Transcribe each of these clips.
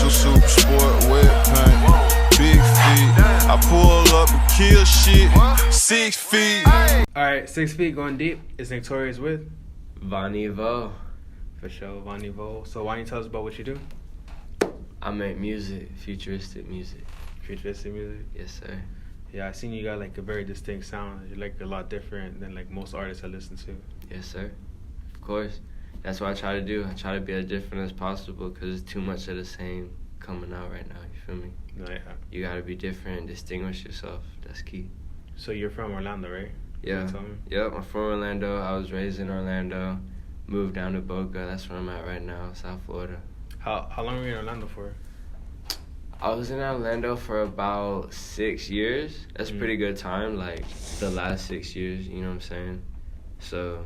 super sport, wet paint, big feet. I pull up and kill shit, 6 feet. Alright, 6 feet going deep. It's Torius with Vaughny Vo. For sure, Vaughny Vo. So why don't you tell us about what you do? I make music, futuristic music. Futuristic music? Yes, sir. Yeah, I seen you got like a very distinct sound. You're like a lot different than like most artists I listen to. Yes, sir. Of course. That's what I try to do. I try to be as different as possible because it's too much of the same coming out right now. You feel me? No, yeah. You gotta be different, distinguish yourself. That's key. So you're from Orlando, right? Yeah. Yep, I'm from Orlando. I was raised in Orlando. Moved down to Boca. That's where I'm at right now, South Florida. How long were you in Orlando for? I was in Orlando for about 6 years. That's a pretty good time, like the last 6 years, you know what I'm saying? So,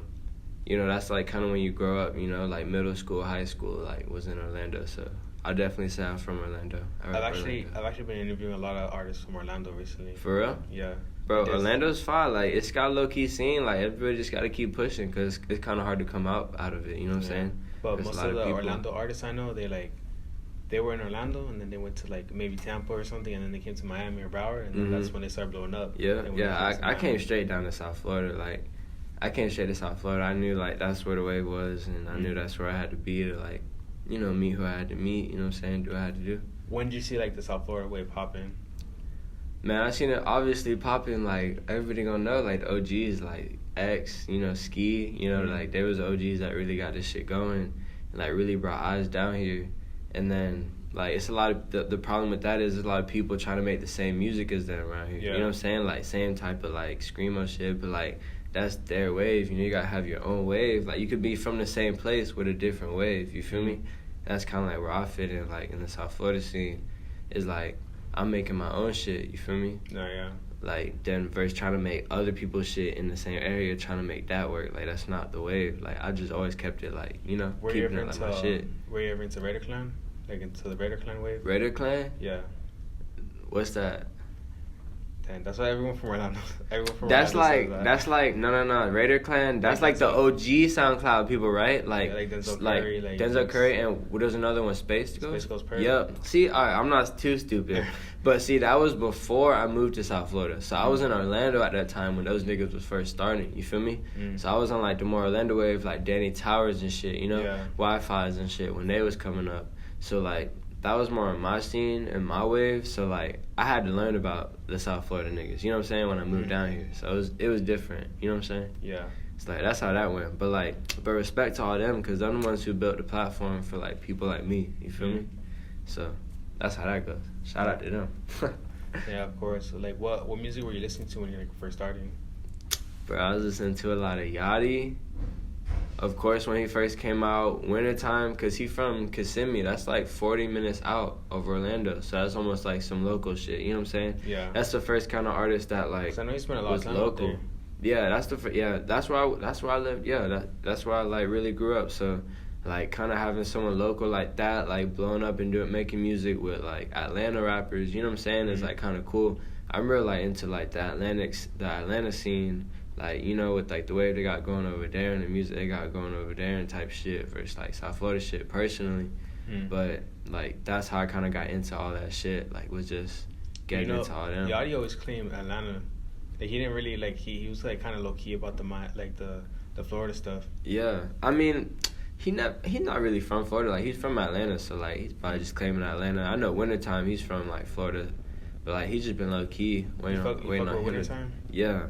you know, that's like kind of when you grow up, you know, like middle school, high school, like was in Orlando. So I definitely say I'm from Orlando. I've actually been interviewing a lot of artists from Orlando recently. For real? Yeah. Bro, Orlando's fine. Like, it's got a low-key scene. Like, everybody just got to keep pushing because it's kind of hard to come out of it. You know what I'm saying? But most of the Orlando artists I know, they were in Orlando, and then they went to, like, maybe Tampa or something, and then they came to Miami or Broward, and then that's when they started blowing up. Yeah. I came straight down to South Florida. Like, I came straight to South Florida. I knew, like, that's where the wave was, and I knew that's where I had to be to, like, you know, meet who I had to meet, you know what I'm saying, do what I had to do. When did you see, like, the South Florida wave popping? Man, I seen it obviously popping, like, everybody gonna know, like, the OGs, like, X, you know, Ski, you know, like, there was OGs that really got this shit going and, like, really brought eyes down here. And then, like, it's a lot of, the problem with that is there's a lot of people trying to make the same music as them around here. Yeah. You know what I'm saying? Like, same type of, like, screamo shit, but, like, that's their wave. You know, you gotta have your own wave. Like, you could be from the same place with a different wave, you feel me? That's kind of, like, where I fit in, like, in the South Florida scene, is, like, I'm making my own shit, you feel me? No, yeah. Like, then versus trying to make other people's shit in the same area, trying to make that work. Like, that's not the wave. Like, I just always kept it, like, you know, keeping it like my shit. Were you ever into Raider Clan? Like, into the Raider Clan wave? Raider Clan? Yeah. What's that? Damn, that's what everyone from Orlando. That's like no. Raider Clan. That's like the OG SoundCloud people, right? Like, yeah, like Denzel Curry. Like Denzel Curry, and there's another one, Space Ghost. Space Ghost Perry. Yep. See, all right, I'm not too stupid, but see, that was before I moved to South Florida. So I was in Orlando at that time when those niggas was first starting. You feel me? So I was on like the more Orlando wave, like Danny Towers and shit. You know, Wi-Fi's and shit when they was coming up. So like, that was more on my scene and my wave, so, like, I had to learn about the South Florida niggas, you know what I'm saying, when I moved down here. So it was different, you know what I'm saying? Yeah. It's like, that's how that went. But respect to all them, because they're the ones who built the platform for, like, people like me, you feel me? So that's how that goes. Shout out to them. Yeah, of course. So, like, what music were you listening to when you, like, first started? Bro, I was listening to a lot of Yachty. Of course, when he first came out, wintertime, because he from Kissimmee. That's like 40 minutes out of Orlando. So that's almost like some local shit. You know what I'm saying? Yeah. That's the first kind of artist that, like, I know you spent a lot of time local. out there. Yeah, that's where I lived. Yeah, that's where I, like, really grew up. So, like, kind of having someone local like that, like, blowing up and making music with, like, Atlanta rappers, you know what I'm saying, is, like, kind of cool. I'm real, like, into, like, the Atlanta scene. Like, you know, with, like, the wave they got going over there and the music they got going over there and type shit versus, like, South Florida shit personally. But, like, that's how I kind of got into all that shit, like, was just getting into all them. Yachty always claimed Atlanta. Like, he didn't really, like, he was, like, kind of low-key about the Florida stuff. Yeah. I mean, he's not really from Florida. Like, he's from Atlanta, so, like, he's probably just claiming Atlanta. I know wintertime he's from, like, Florida. But, like, he's just been low-key waiting on him. Wintertime? Yeah.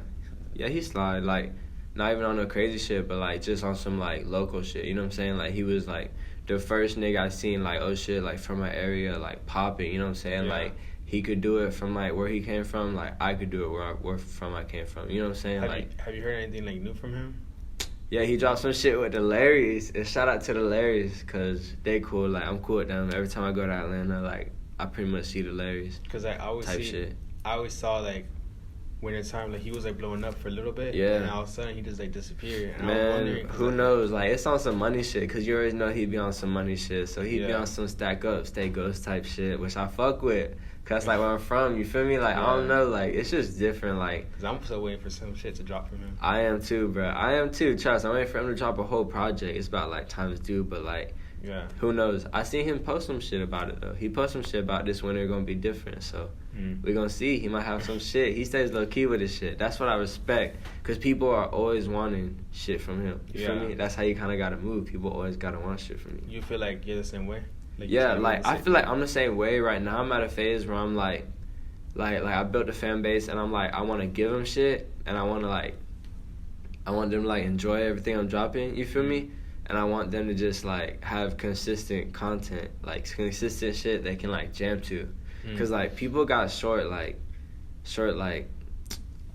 Yeah, he slide, like, not even on no crazy shit, but, like, just on some, like, local shit, you know what I'm saying? Like, he was, like, the first nigga I seen, like, oh, shit, like, from my area, like, popping, you know what I'm saying? Yeah. Like, he could do it from, like, where he came from, like, I could do it where I came from, you know what I'm saying? Have you heard anything, like, new from him? Yeah, he dropped some shit with the Larrys, and shout out to the Larrys, because they cool, like, I'm cool with them. Every time I go to Atlanta, like, I pretty much see the Larrys. Because I always saw, like, wintertime, like, he was, like, blowing up for a little bit, and all of a sudden he just, like, disappeared. And man, I was wondering, who knows? Like, it's on some money shit, because you always know he'd be on some money shit. So he'd be on some stack up, stay ghost type shit, which I fuck with. Because, like, where I'm from, you feel me? Like, I don't know, like, it's just different, like. Because I'm still waiting for some shit to drop from him. I am too, bro. I am too, trust. I'm waiting for him to drop a whole project. It's about, like, times due, but, like, Yeah. Who knows? I seen him post some shit about it though. He posted some shit about this winter gonna be different. So we're gonna see. He might have some shit. He stays low key with his shit. That's what I respect. Cause people are always wanting shit from him. You feel me? That's how you kind of gotta move. People always gotta want shit from you. You feel like you're the same way? Like yeah, like I feel like I'm the same way right now. I'm at a phase where I'm like I built a fan base and I'm like I want to give them shit and I want them to like enjoy everything I'm dropping. You feel me? And I want them to just like have consistent content, like consistent shit they can like jam to. Cause like people got short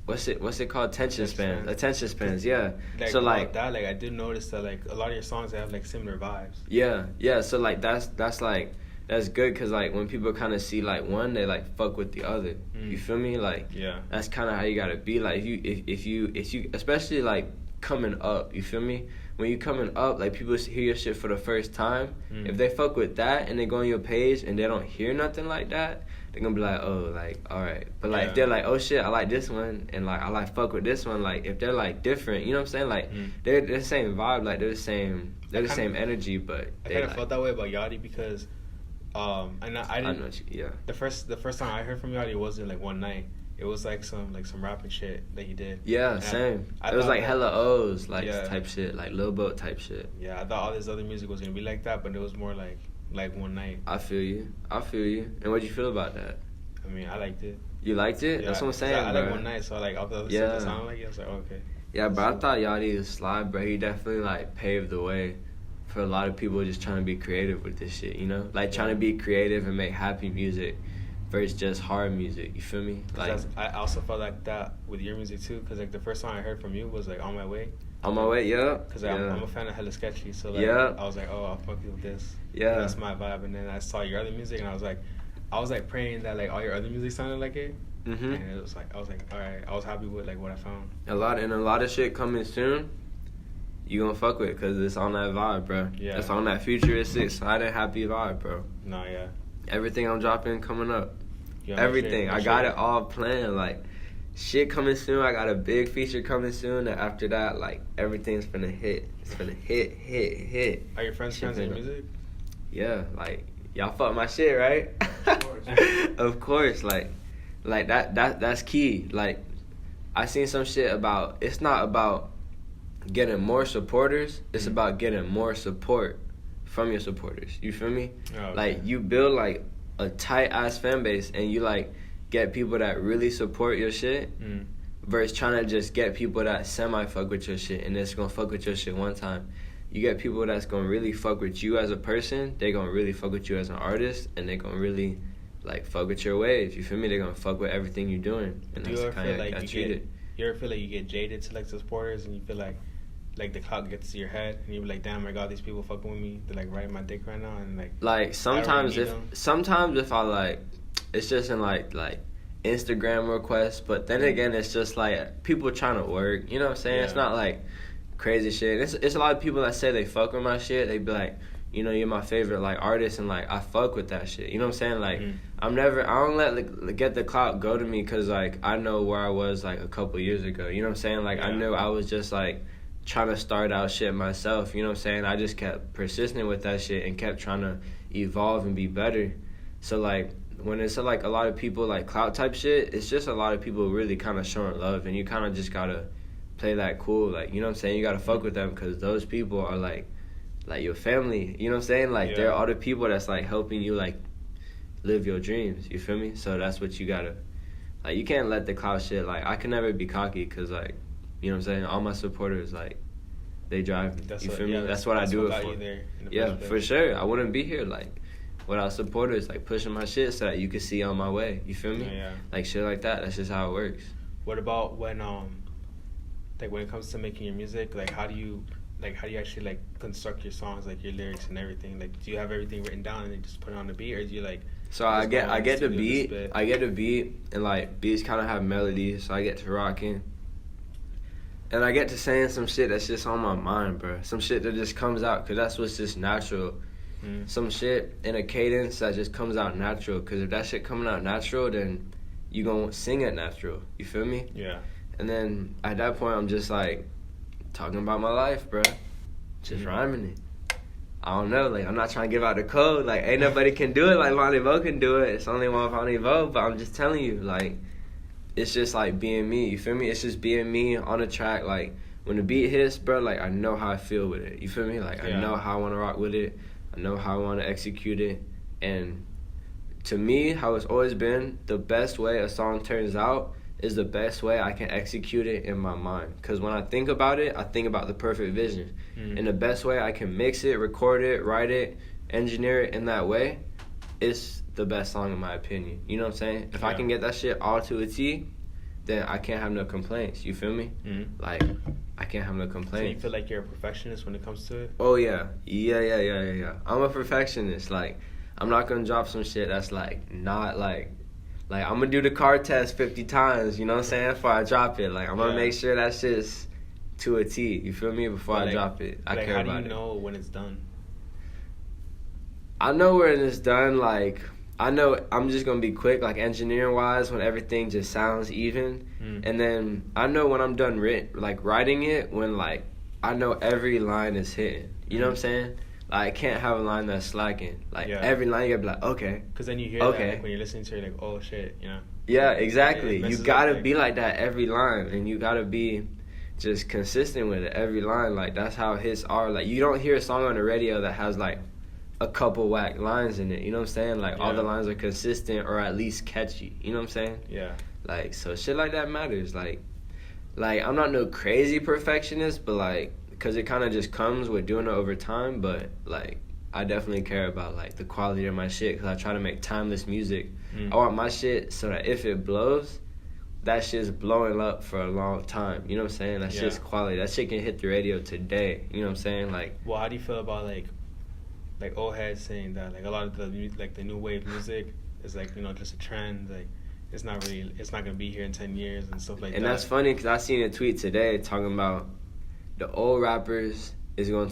what's it called? Attention spans, yeah. Like, so like that, like I did notice that like a lot of your songs have like similar vibes. Yeah. So like that's like that's good because like when people kind of see like one, they like fuck with the other. You feel me? Like that's kind of how you gotta be. Like if you especially like coming up, you feel me? When you coming up, like people hear your shit for the first time. If they fuck with that and they go on your page and they don't hear nothing like that, they're gonna be like, oh, like all right. But like if they're like, oh shit, I like this one and like I like fuck with this one. Like if they're like different, you know what I'm saying? Like they're the same vibe, like they're the same energy, but I kind of felt that way about Yachty because and I didn't. know you, The first time I heard from Yachty wasn't like one night. It was like some rapping shit that he did. Yeah, and same. It was like hella O's, like type shit, like Lil Boat type shit. Yeah, I thought all this other music was gonna be like that, but it was more like one night. I feel you. And what'd you feel about that? I mean, I liked it. You liked it? Yeah, that's what I'm saying, I bro. like one night, so like all the other stuff that sounded like it, I was like, oh, okay. Yeah, but I thought Yachty was slide, bro. He definitely like paved the way for a lot of people just trying to be creative with this shit, you know? Like trying to be creative and make happy music versus just hard music, you feel me? Like I also felt like that with your music too, because like the first song I heard from you was like On My Way. On My Way, yeah. Because I'm a fan of Hella Sketchy, so like I was like, oh, I'll fuck you with this. Yeah. That's my vibe. And then I saw your other music and I was like praying that like all your other music sounded like it. And it was like I was like, all right, I was happy with like what I found. A lot of shit coming soon. You gonna fuck with because it's on that vibe, bro. Yeah. It's on that futuristic, excited, happy vibe, bro. No, yeah. Everything I'm dropping coming up. Yeah, Everything. I got it all planned. Like, shit coming soon. I got a big feature coming soon. And after that, like, everything's finna hit. It's finna hit. Are your friends fans of your music? Yeah. Like, y'all fuck my shit, right? Of course. Of course. Like that's key. Like, I seen some shit about, it's not about getting more supporters. It's about getting more support from your supporters. You feel me? Oh, okay. Like, you build, like, a tight ass fan base and you like get people that really support your shit versus trying to just get people that semi fuck with your shit and just gonna fuck with your shit one time. You get people that's gonna really fuck with you as a person, they gonna really fuck with you as an artist, and they gonna really like fuck with your waves. You feel me? They gonna fuck with everything you're doing. And Do that's you ever feel like you ever feel like you get jaded to like the supporters and you feel like the clout gets to your head and you're like, damn, I got these people fucking with me. They're like riding my dick right now and like sometimes if I like, it's just in like Instagram requests, but then again it's just like people trying to work. You know what I'm saying? It's not like crazy shit. It's a lot of people that say they fuck with my shit. They be like, you know, you're my favorite like artist and like I fuck with that shit. You know what I'm saying? Like I don't let get the clout go to me because like I know where I was like a couple years ago. You know what I'm saying? Like I knew I was just like trying to start out shit myself, you know what I'm saying? I just kept persistent with that shit and kept trying to evolve and be better. So like when it's like a lot of people like clout type shit, it's just a lot of people really kind of showing love and you kind of just gotta play that cool, like, you know what I'm saying? You gotta fuck with them because those people are like your family, you know what I'm saying? Like they're all the people that's like helping you like live your dreams, you feel me? So that's what you gotta, like, you can't let the clout shit, like, I can never be cocky because like, you know what I'm saying? All my supporters, like, they drive me. You feel me? That's what I do it for. Yeah, for sure. I wouldn't be here, like, without supporters, like, pushing my shit so that you can see on my way. You feel me? Yeah. Like, shit like that. That's just how it works. What about when, like, when it comes to making your music, like, how do you actually, like, construct your songs, like, your lyrics and everything? Like, do you have everything written down and then just put it on the beat, or do you, like... So I get the beat, and, like, beats kind of have melodies, so I get to rocking. And I get to saying some shit that's just on my mind, bro. Some shit that just comes out, because that's what's just natural. Some shit in a cadence that just comes out natural, because if that shit coming out natural, then you gonna sing it natural. You feel me? Yeah. And then at that point, I'm just, like, talking about my life, bro. Just rhyming it. I don't know, like, I'm not trying to give out the code. Like, ain't nobody can do it like Vaughny Vo can do it. It's only one Vaughny Vo, but I'm just telling you, like, it's just, like, being me. You feel me? It's just being me on the track. Like, when the beat hits, bro, like, I know how I feel with it. You feel me? Like, I know how I want to rock with it. I know how I want to execute it. And to me, how it's always been, the best way a song turns out is the best way I can execute it in my mind. Because when I think about it, I think about the perfect vision. And the best way I can mix it, record it, write it, engineer it in that way, it's the best song in my opinion. You know what I'm saying? If I can get that shit all to a T, then I can't have no complaints. You feel me? Like, I can't have no complaints. So you feel like you're a perfectionist when it comes to it? Oh, yeah. Yeah. I'm a perfectionist. Like, I'm not going to drop some shit that's, like, not, like, I'm going to do the car test 50 times, you know what I'm saying, before I drop it. Like, I'm going to make sure that shit's to a T, you feel me, before I drop it. I care about it. How do you know when it's done? I know when it's done, like, I know I'm just going to be quick, like, engineering-wise, when everything just sounds even. And then I know when I'm done writing it, when, like, I know every line is hitting. You know what I'm saying? Like, I can't have a line that's slacking. Like, every line you gotta be like, okay. Because then you hear that, like, when you're listening to it, like, oh, shit, you know? Yeah, exactly. You gotta be like that every line. And you gotta be just consistent with it every line. Like, that's how hits are. Like, you don't hear a song on the radio that has, like, a couple whack lines in it. You know what I'm saying? Like, all the lines are consistent or at least catchy. You know what I'm saying? Yeah. Like, so shit like that matters. Like I'm not no crazy perfectionist, but, like, because it kind of just comes with doing it over time. But, like, I definitely care about, like, the quality of my shit because I try to make timeless music. I want my shit so that if it blows, that shit's blowing up for a long time. You know what I'm saying? That shit's quality. That shit can hit the radio today. You know what I'm saying? Like, well, how do you feel about, like old heads saying that, like, a lot of the, like, the new wave music is, like, you know, just a trend, like, it's not gonna be here in 10 years and stuff like that. And that's funny because I seen a tweet today talking about the old rappers is gonna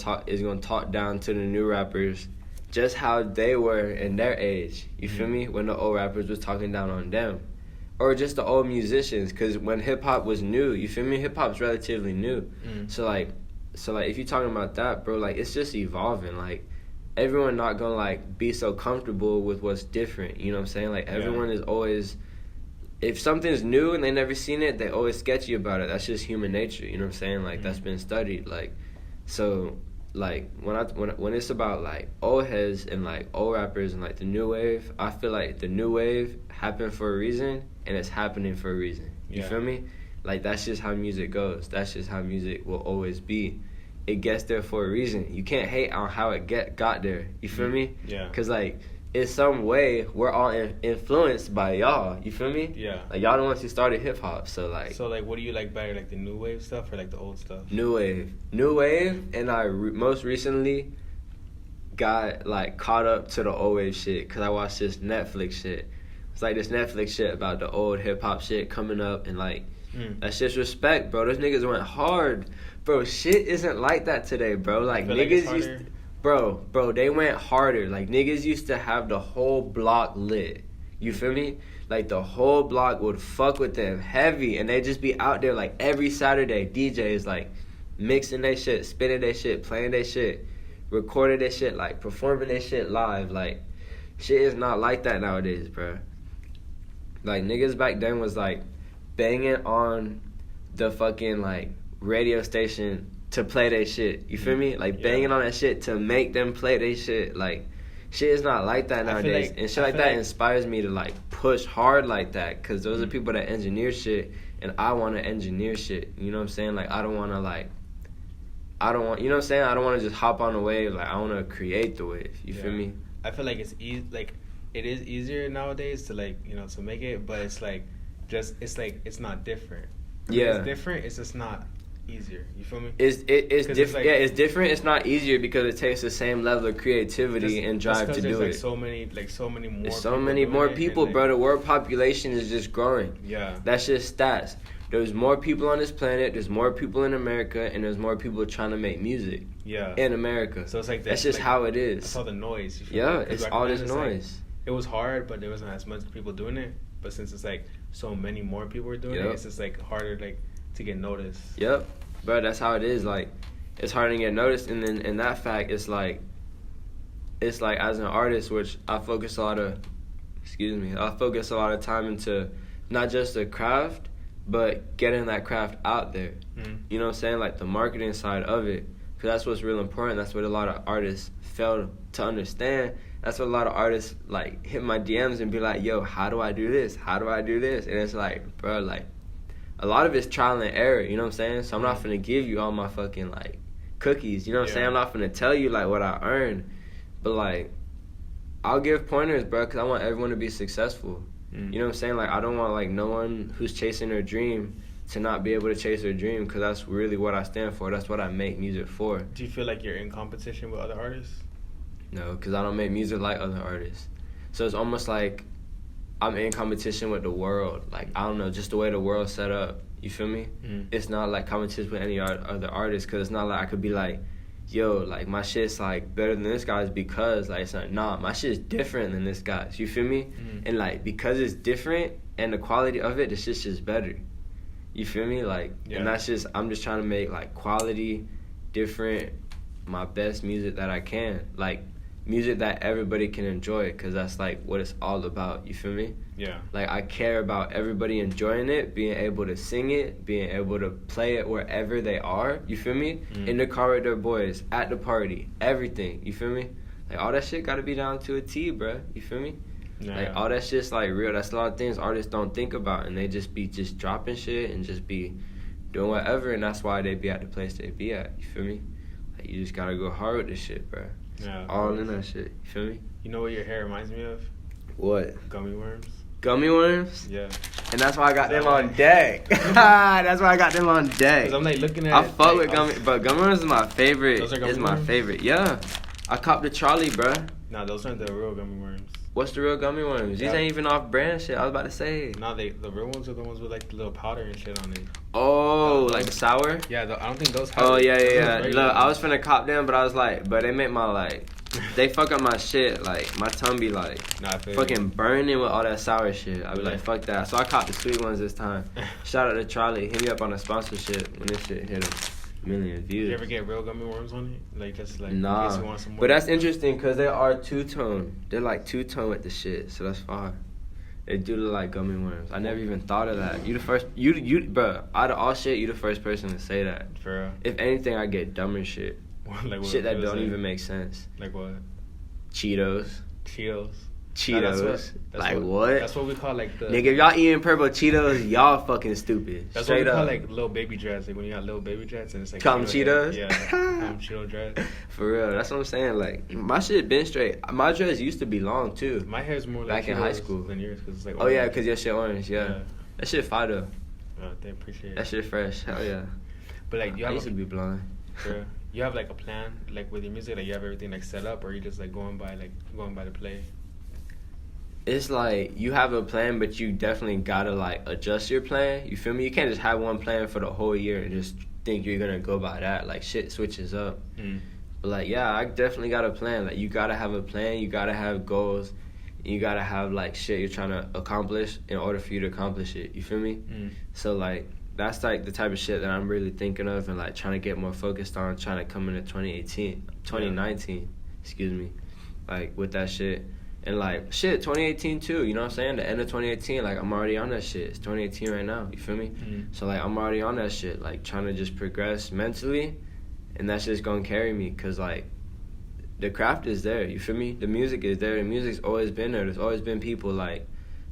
talk down to the new rappers, just how they were in their age. You feel me? When the old rappers was talking down on them, or just the old musicians. Because when hip hop was new, you feel me? Hip hop's relatively new. So like if you're talking about that, bro, like, it's just evolving. Like, everyone not gonna, like, be so comfortable with what's different. You know what I'm saying? Like, everyone is always. If something's new and they never seen it, they always sketchy about it. That's just human nature, you know what I'm saying? Like, that's been studied. Like, so, like, when it's about, like, old heads and, like, old rappers and, like, the new wave, I feel like the new wave happened for a reason and it's happening for a reason. You feel me? Like, that's just how music goes. That's just how music will always be. It gets there for a reason. You can't hate on how it got there. You feel me? Yeah. Because, like, in some way, we're all influenced by y'all. You feel me? Yeah. Like, y'all the ones who started hip-hop, so, like... So, like, what do you like better, like, the new wave stuff or, like, the old stuff? New wave, and I most recently got, like, caught up to the old wave shit, because I watched this Netflix shit. It's, like, this Netflix shit about the old hip-hop shit coming up, and, like, that's just respect, bro. Those niggas went hard. Bro, shit isn't like that today, bro. Like, niggas used to... Bro, they went harder. Like, niggas used to have the whole block lit. You feel me? Like, the whole block would fuck with them heavy, and they'd just be out there, like, every Saturday. DJs, like, mixing their shit, spinning their shit, playing their shit, recording their shit, like, performing their shit live. Like, shit is not like that nowadays, bro. Like, niggas back then was, like, banging on the fucking, like, radio station to play their shit. You feel me? Like, banging on that shit to make them play their shit. Like, shit is not like that nowadays. Like, and shit like that inspires me to, like, push hard like that. Because those are people that engineer shit. And I want to engineer shit. You know what I'm saying? Like, I don't want to, like... you know what I'm saying? I don't want to just hop on the wave. Like, I want to create the wave. You feel me? I feel like it's like, it is easier nowadays to, like, you know, to make it. But it's, like, it's not different. It's different. It's just not... easier. You feel me? It's different. Like, it's different. It's not easier because it takes the same level of creativity and drive to do it. So many more. There's so many more people, bro. The world population is just growing. Yeah. That's just stats. There's more people on this planet. There's more people in America, and there's more people trying to make music. Yeah. In America. So it's like that's just, like, how it is. That's all the noise. You feel yeah, it's all this noise. Like, it was hard, but there wasn't as much people doing it. But since it's like so many more people are doing it, it's just like harder, like, to get noticed. Yep. But that's how it is. Like, it's hard to get noticed, and then in that fact, it's like it's like as an artist, which I focus a lot of time into not just the craft, but getting that craft out there. You know what I'm saying? Like the marketing side of it. Because that's what's real important. That's what a lot of artists fail to understand. That's what a lot of artists, like, hit my DMs and be like, yo, how do I do this? How do I do this? And it's like, bro, like, a lot of it's trial and error, you know what I'm saying? So I'm not finna give you all my fucking, like, cookies, you know what I'm saying? I'm not finna tell you, like, what I earned. But, like, I'll give pointers, bro, because I want everyone to be successful. You know what I'm saying? Like, I don't want, like, no one who's chasing their dream to not be able to chase their dream, because that's really what I stand for. That's what I make music for. Do you feel like you're in competition with other artists? No, because I don't make music like other artists. So it's almost like I'm in competition with the world. Like, I don't know, just the way the world's set up. You feel me? It's not like competition with any other artist, because it's not like I could be like, yo, like, my shit's, like, better than this guy's because, like, it's like, nah, my shit's different than this guy's. You feel me? And, like, because it's different and the quality of it, the shit's just better. You feel me? Like, and that's just, I'm just trying to make, like, quality, different, my best music that I can. Like, music that everybody can enjoy, because that's, like, what it's all about. You feel me? Yeah. Like, I care about everybody enjoying it, being able to sing it, being able to play it wherever they are. You feel me? In the car with their boys, at the party, everything. You feel me? Like, all that shit got to be down to a T, bro. You feel me? Like, all that shit's, like, real. That's a lot of things artists don't think about, and they just be just dropping shit and just be doing whatever, and that's why they be at the place they be at. You feel me? Like, you just gotta go hard with this shit, bro. Yeah. All in that shit. You feel me? You know what your hair reminds me of? What? Gummy worms. Gummy worms? Yeah. And that's why I got them on deck. That's why I got them on deck. Cause I'm like looking at. I fuck with gummy, but gummy worms is my favorite. Those are gummy It's my worms? favorite. Yeah. I copped the trolley, bro. Nah, those aren't the real gummy worms. What's the real gummy worms? These Yeah. ain't even off brand shit. I was about to say. Nah, the real ones are the ones with like the little powder and shit on it. Oh, like the sour? Yeah, I don't think those have Oh, it. yeah, Those yeah, are yeah. regular Look, I ones. was finna cop them, but I was like, but they make my, like, they fuck up my shit. Like, my tongue be, like, Nah, I feel fucking burning with all that sour shit. I be like, fuck that. So I copped the sweet ones this time. Shout out to Charlie. Hit me up on a sponsorship when this shit hit a million views. Did you ever get real gummy worms on it? Like, just like, Nah. in case you want some more? But that's interesting, because they are two-tone. They're, like, two-tone with the shit, so that's fine. They do look like gummy worms. I never even thought of that. You the first, bro, out of all shit, you the first person to say that. For real? If anything, I get dumber shit. Like what, Shit that what is don't it? even make sense. Like what? Cheetos. Cheetos. Cheetos. That's Like what? That's what we call like the. Nigga, if y'all eating purple Cheetos, y'all fucking stupid. That's Straight what we up. call like little baby dreads. Like when you got little baby dreads and it's like. Call 'em Cheeto Cheetos? dreads. Yeah. Call 'em Cheeto dreads. For real, that's what I'm saying. Like, my shit been straight. My dreads used to be long, too. My hair's more like Back in high Cheetos school. than yours because it's like. Oh, yeah, orange. because your shit orange, yeah. That shit fire, though. They appreciate it. That shit fresh. Hell yeah. But like, you I have used to be blind. Sure. You have like a plan, like with your music, like you have everything like set up, or you just like going by the play. It's like you have a plan, but you definitely gotta like adjust your plan. You feel me? You can't just have one plan for the whole year and just think you're gonna go by that. Like shit switches up. But like, yeah, I definitely got a plan. Like you gotta have a plan. You gotta have goals. You gotta have like shit you're trying to accomplish in order for you to accomplish it. You feel me? So like that's like the type of shit that I'm really thinking of and like trying to get more focused on, trying to come into 2019, excuse me, like with that shit. And like shit, 2018 too, you know what I'm saying? The end of 2018, like I'm already on that shit. It's 2018 right now, you feel me? So like I'm already on that shit, like trying to just progress mentally, and that's just gonna carry me, cause like the craft is there, you feel me? The music is there, the music's always been there. There's always been people like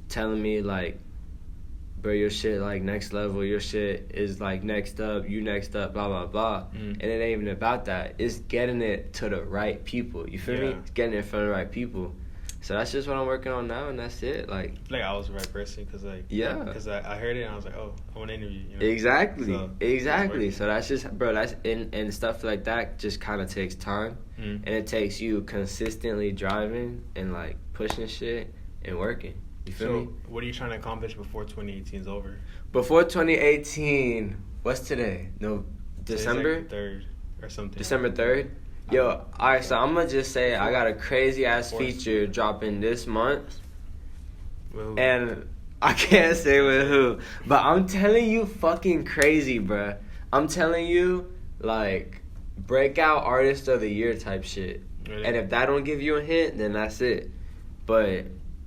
telling me like, bro, your shit like next level, your shit is like next up, you next up, blah blah blah. And it ain't even about that. It's getting it to the right people, you feel me? It's getting it in front of the right people. So that's just what I'm working on now, and that's it. Like I was the right person, cause like cause I heard it and I was like, oh, I want to interview you. You know? Exactly. So that's just, bro. That's and stuff like that just kind of takes time, and it takes you consistently driving and like pushing shit and working. You feel me? What are you trying to accomplish before 2018 is over? Before 2018, what's today? No, December like 3rd or something. December 3rd. Yo, alright, so I'm gonna just say I got a crazy ass feature dropping this month. And I can't say with who, but I'm telling you fucking crazy, bruh. I'm telling you, like, breakout artist of the year type shit. Really? And if that don't give you a hint, then that's it. But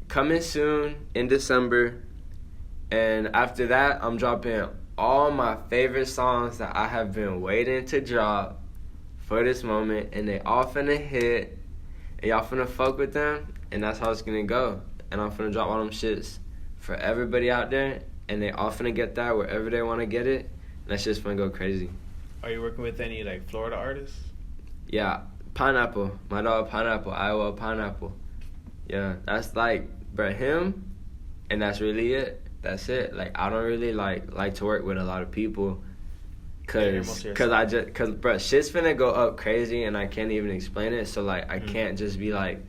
coming soon in December, and after that, I'm dropping all my favorite songs that I have been waiting to drop for this moment, and they all finna hit, and y'all finna fuck with them, and that's how it's gonna go. And I'm finna drop all them shits for everybody out there, and they all finna get that wherever they wanna get it, and that shit's finna go crazy. Are you working with any like Florida artists? Yeah, Pineapple, my dog Pineapple, Iowa Pineapple. Yeah, that's like, bruh, him, and that's really it. That's it. Like, I don't really like to work with a lot of people, cause bruh, shit's finna go up crazy, and I can't even explain it. So like, I can't just be like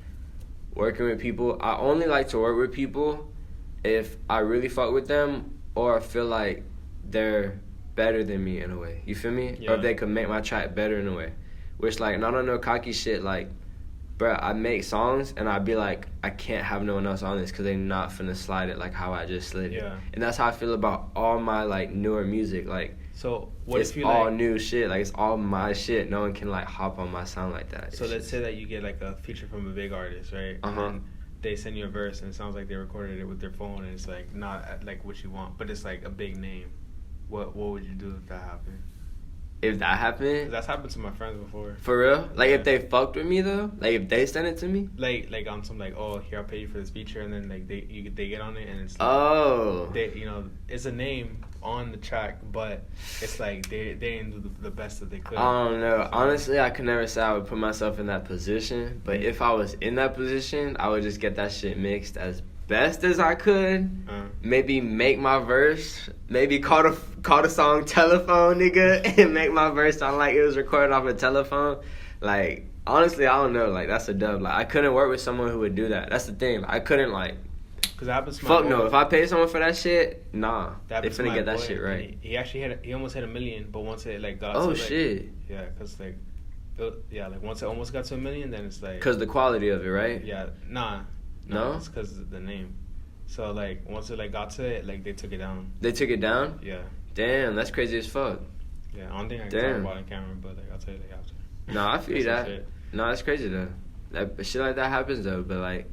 working with people. I only like to work with people if I really fuck with them, or I feel like they're better than me in a way. You feel me? Yeah. Or if they could make my track better in a way. Which, like, not on no cocky shit, like, bruh, I make songs and I'd be like, I can't have no one else on this because they're not finna slide it like how I just slid it. Yeah. And that's how I feel about all my, like, newer music. Like, so what it's if you all like, new shit. Like, it's all my shit. No one can, like, hop on my sound like that. So let's say that you get like a feature from a big artist, right? Uh-huh. And then they send you a verse and it sounds like they recorded it with their phone and it's like not like what you want, but it's like a big name. What would you do if that happened? If that 'Cause happened, that's happened to my friends before. for real? Like, Yeah. if they fucked with me, though? Like, if they sent it to me? Like on some like, oh, here, I'll pay you for this feature, and then like they get on it and it's like, Oh. they, you know, it's a name on the track, but it's like they didn't do the best that they could. I don't know. So- Honestly, I could never say I would put myself in that position. But if I was in that position, I would just get that shit mixed as best as I could. Maybe make my verse. Maybe call the song Telephone, nigga, and make my verse sound like it was recorded off a telephone. Like, honestly, I don't know. Like, that's a dub. Like, I couldn't work with someone who would do that. That's the thing. I couldn't, like... Because that happens to my Fuck boy. no. If I pay someone for that shit, nah. That They happens to finna my get that boy, shit and right. He actually he almost hit 1 million, but once it like got Oh, to, like, shit. yeah, because like like once it almost got to 1 million, then it's like, Because the quality of it, right? yeah, nah, No? it's because of the name. So like once it like got to it, like they took it down. They took it down? Yeah, Damn, that's crazy as fuck. yeah. I don't think I can Damn. talk about it on camera, but like I'll tell you like after. Nah, I feel That's some that. shit. No, that's crazy though. That shit like that happens though, but like,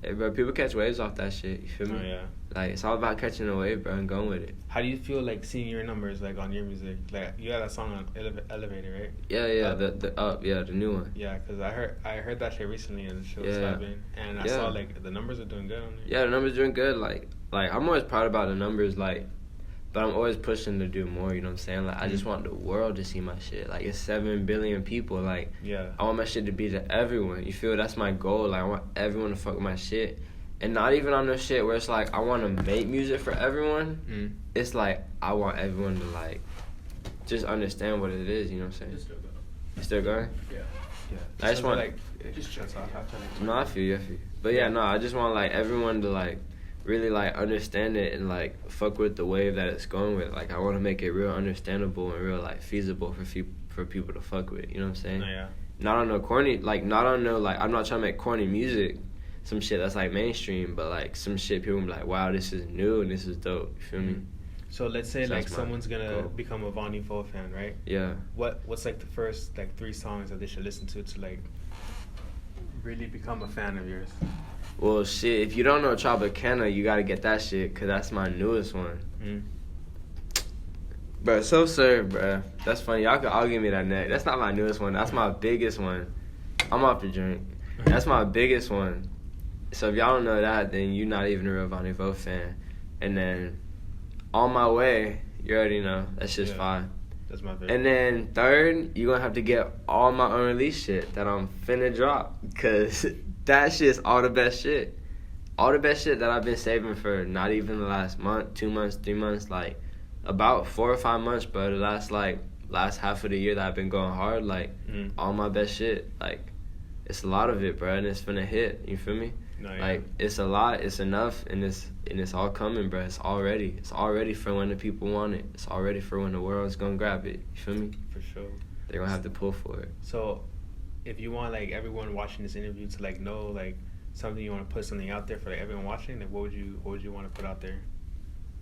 hey, bro, people catch waves off that shit. You feel me? Oh yeah. Like, it's all about catching a wave, bro, and going with it. How do you feel like seeing your numbers like on your music? Like you had that song on Elevator, right? Yeah, the new one. Yeah, because I heard that shit recently and the shit was Yeah. slapping, and I Yeah. saw like the numbers are doing good on there. Yeah, the numbers doing good. Like I'm always proud about the numbers. Like, but I'm always pushing to do more. You know what I'm saying? Like, I just want the world to see my shit. Like, it's 7 billion people. Like, Yeah. I want my shit to be to everyone. You feel? That's my goal. Like, I want everyone to fuck with my shit. And not even on no shit where it's like, I want to make music for everyone. It's like, I want everyone to, like, just understand what it is. You know what I'm saying? It's still going. You still going? Yeah. Yeah. I just want... like Just that's all. No, I feel you. But yeah, no, I just want, like, everyone to, like, really, like, understand it and, like, fuck with the wave that it's going with. Like, I want to make it real understandable and real, like, feasible for people to fuck with. You know what I'm saying? No, yeah. Not on no corny, like, not on no, like, I'm not trying to make corny music. Some shit that's, like, mainstream, but, like, some shit people be like, wow, this is new and this is dope. You feel me? So let's say So like that's my someone's gonna goal. become a Vaughny Vo fan, right? Yeah. What's like the first like 3 songs that they should listen to like really become a fan of yours? Well, shit, if you don't know Tropicana, you gotta get that shit, because that's my newest one. Bro, so served, bro. That's funny. Y'all can all give me that neck. That's not my newest one. That's my biggest one. I'm off the drink. That's my biggest one. So if y'all don't know that, then you're not even a real Vaughny Vo fan. And then On My Way, you already know. That's just fine. That's my favorite. And then third, you're gonna have to get all my unreleased shit that I'm finna drop, because that shit's all the best shit. All the best shit that I've been saving for not even the last month, 2 months, 3 months, like about 4 or 5 months, bro. The last half of the year that I've been going hard, like all my best shit, like it's a lot of it, bro, and it's finna hit. You feel me? No, yeah. Like, it's a lot, it's enough, and it's all coming, bro. It's already for when the people want it. It's already for when the world's gonna grab it. You feel me? For sure. They're gonna have to pull for it. So, if you want like everyone watching this interview to like know like something, you want to put something out there for like everyone watching, like what would you want to put out there?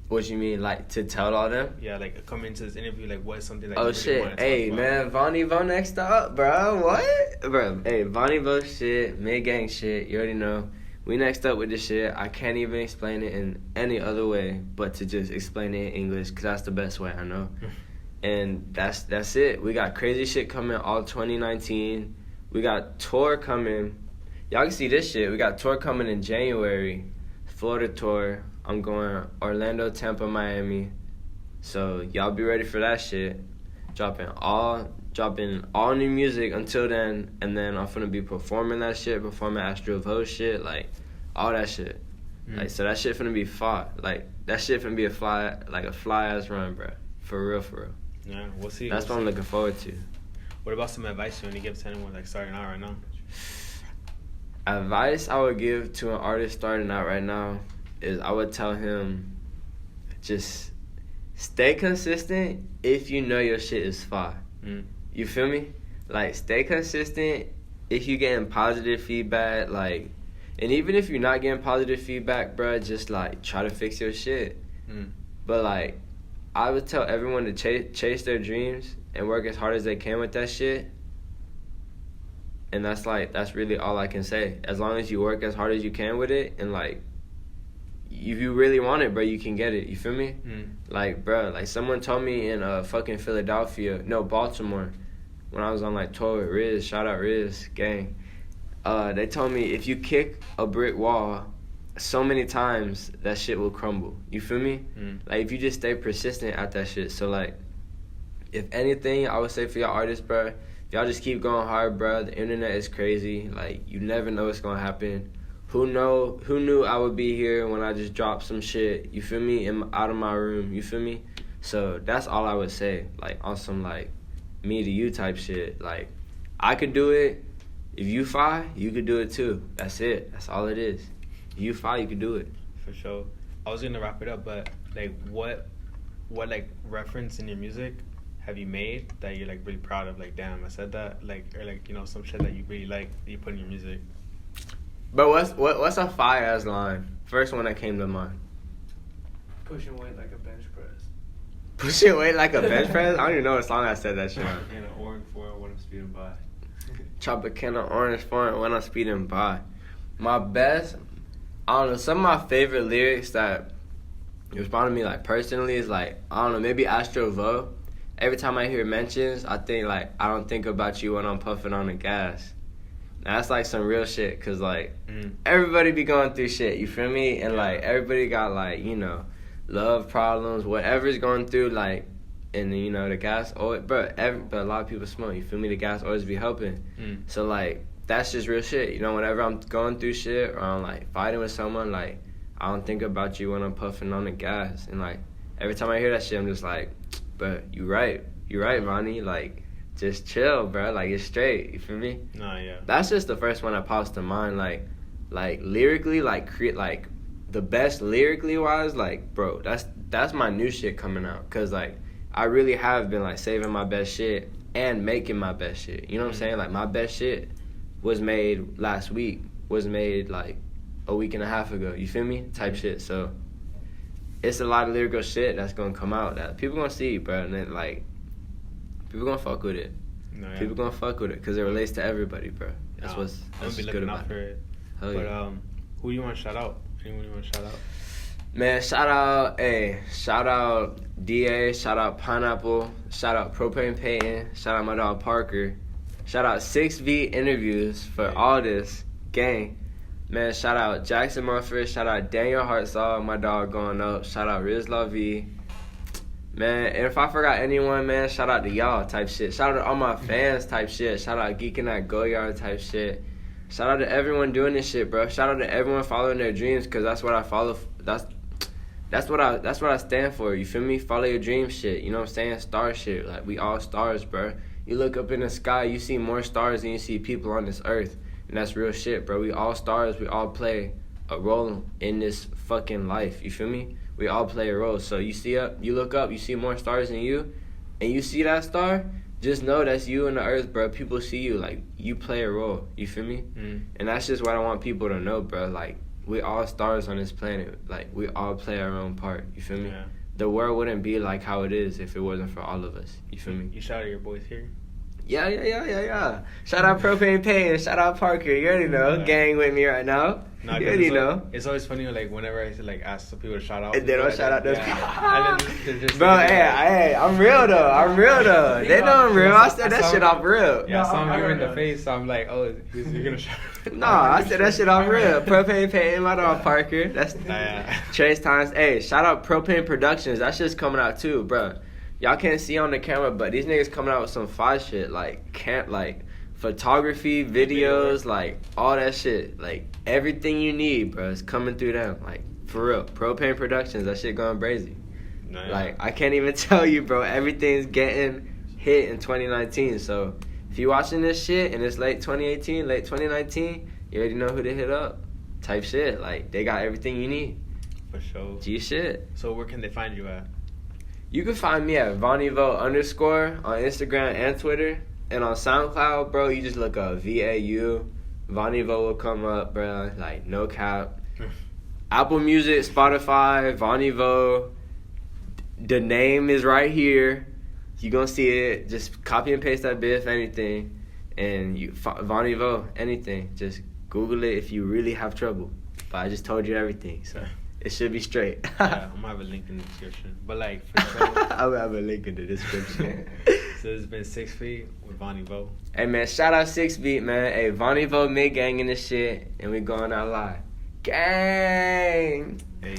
What you mean, like, to tell all them? Yeah, like, come into this interview, like, what is something that Oh, you really want shit. to Hey, talk about? man, Vaughny Vo next up, bro. What? Bro, hey, Vaughny Vo shit, mid-gang shit, you already know. We next up with this shit. I can't even explain it in any other way but to just explain it in English, because that's the best way I know. And that's it. We got crazy shit coming all 2019. We got tour coming. Y'all can see this shit. We got tour coming in January. Florida tour. I'm going Orlando, Tampa, Miami. So y'all be ready for that shit. Dropping all new music until then, and then I'm finna be performing that shit, performing Astro Vo shit, like all that shit. Like, so that shit finna be fly. Like, that shit finna be a fly ass run, bro. For real. Yeah, we'll see. That's what I'm looking forward to. What about some advice you want to give to anyone like starting out right now? Advice I would give to an artist starting out right now is I would tell him, just stay consistent if you know your shit is fire. You feel me? Like, stay consistent if you getting positive feedback, like, and even if you're not getting positive feedback, bruh, just, like, try to fix your shit. But, like, I would tell everyone to chase their dreams and work as hard as they can with that shit. And that's really all I can say. As long as you work as hard as you can with it, and, like, if you really want it, bro, you can get it. You feel me? Like, bro, like, someone told me in fucking Baltimore, when I was on, like, tour with Riz, shout out Riz, gang. They told me if you kick a brick wall so many times, that shit will crumble. You feel me? Like, if you just stay persistent at that shit. So, like, if anything, I would say for y'all artists, bro, y'all just keep going hard, bro. The internet is crazy. Like, you never know what's gonna happen. Who knew I would be here when I just dropped some shit, you feel me, out of my room, you feel me? So that's all I would say, like, on some, like, me to you type shit. Like, I could do it. If you fire, you could do it too. That's it. That's all it is. If you fire, you could do it. For sure. I was gonna wrap it up, but, like, what like, reference in your music have you made that you're, like, really proud of? Like, damn, I said that, like, or, like, you know, some shit that you really like that you put in your music. But what's a fire ass line? First one that came to mind. Pushing weight like a bench press. Pushing weight like a bench press? I don't even know what song I said that shit on. And an orange foil when I'm speeding by. Chop a can of orange for it when I'm speeding by. My best, I don't know, some of my favorite lyrics that respond to me, like, personally is, like, I don't know, maybe Astro Vo. Every time I hear mentions, I think, like, I don't think about you when I'm puffing on the gas. That's, like, some real shit, because, like, everybody be going through shit, you feel me? And, like, everybody got, like, you know, love problems, whatever's going through, like, and, you know, the gas, but a lot of people smoke, you feel me? The gas always be helping. So, like, that's just real shit. You know, whenever I'm going through shit or I'm, like, fighting with someone, like, I don't think about you when I'm puffing on the gas. And, like, every time I hear that shit, I'm just like, but you right, Vaughny, like, just chill, bro. Like, it's straight. You feel me? Nah, yeah. That's just the first one that pops to mind. Like lyrically, like, the best lyrically wise. Like, bro, that's my new shit coming out. Cause, like, I really have been, like, saving my best shit and making my best shit. You know what I'm saying? Like, my best shit was made last week. Was made, like, a week and a half ago. You feel me? Type shit. So it's a lot of lyrical shit that's gonna come out that people gonna see, bro. And then, like, people gonna fuck with it. No, yeah. People gonna fuck with it because it relates to everybody, bro. That's I'm what's gonna be good looking about out for it. Hell But yeah. who do you want to shout out? Anyone you want to shout out? Man, shout out DA, shout out Pineapple, shout out Propane Payton, shout out my dog Parker, shout out 6V Interviews for all this gang. Man, shout out Jackson Murphy, shout out Daniel Hartzall, my dog going up, shout out Riz V. Man, and if I forgot anyone, man, shout out to y'all type shit. Shout out to all my fans type shit. Shout out Geeking at Goyard type shit. Shout out to everyone doing this shit, bro. Shout out to everyone following their dreams, because that's what I follow. That's what I stand for. You feel me? Follow your dream shit. You know what I'm saying? Star shit. Like, we all stars, bro. You look up in the sky, you see more stars than you see people on this earth. And that's real shit, bro. We all stars. We all play a role in this fucking life. You feel me? We all play a role. So you look up, you see more stars than you, and you see that star, just know that's you in the earth, bro. People see you, like, you play a role. You feel me? And that's just what I want people to know, bro. Like, we all stars on this planet. Like, we all play our own part. You feel me? Yeah. The world wouldn't be like how it is if it wasn't for all of us. You feel me? You shout out your boys here. Yeah. Shout out Propane Pain. Shout out Parker. You already know. Yeah. Gang with me right now. Nah, You already know. It's always funny, like, whenever I like ask some people to shout out. And they don't shout out those yeah. people. And then they're just Bro, hey, I'm real though. They know I'm real. I said that shit off real. Yeah, I saw I him heard in the that. face, so I'm like, oh, you're gonna shout out. Nah, I said that shit off real. Propane Pain, my dog Parker. That's Nah. Trace Times. Hey, shout out Propane Productions. That shit's coming out too, bro. Y'all can't see on the camera, but these niggas coming out with some fire shit, like photography, videos, like all that shit, like everything you need, bro, is coming through them, like for real. Propane Productions, that shit going crazy. Nah. Like I can't even tell you, bro. Everything's getting hit in 2019. So if you watching this shit and it's late 2018, late 2019, you already know who to hit up. Type shit, like they got everything you need. For sure. G shit. So where can they find you at? You can find me at Vaughny Vo _ on Instagram and Twitter. And on SoundCloud, bro, you just look up VAU. Vaughny Vo will come up, bro. Like, no cap. Apple Music, Spotify, Vaughny Vo. The name is right here. You gonna see it. Just copy and paste that bit if anything. And you Vaughny Vo, anything. Just Google it if you really have trouble. But I just told you everything, so it should be straight. Yeah, I'm gonna have a link in the description. But like, for sure. I'll have a link in the description. So it's been 6 feet with Vaughny Vo. Hey man, shout out 6 Beat, man. Hey, Vaughny Vo mid gang in this shit, and we going out live. Gang. Hey.